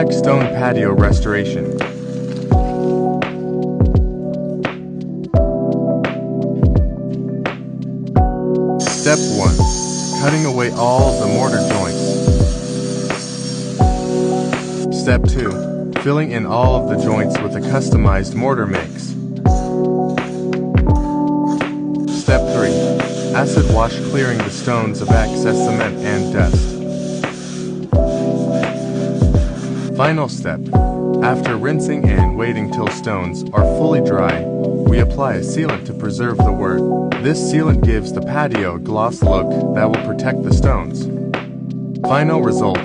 Flagstone patio restoration. Step 1. Cutting away all the mortar joints. Step 2. Filling in all of the joints with a customized mortar mix. Step 3. Acid wash, clearing the stones of excess cement and dust. Final step. After rinsing and waiting till stones are fully dry, we apply a sealant to preserve the work. This sealant gives the patio a gloss look that will protect the stones. Final result.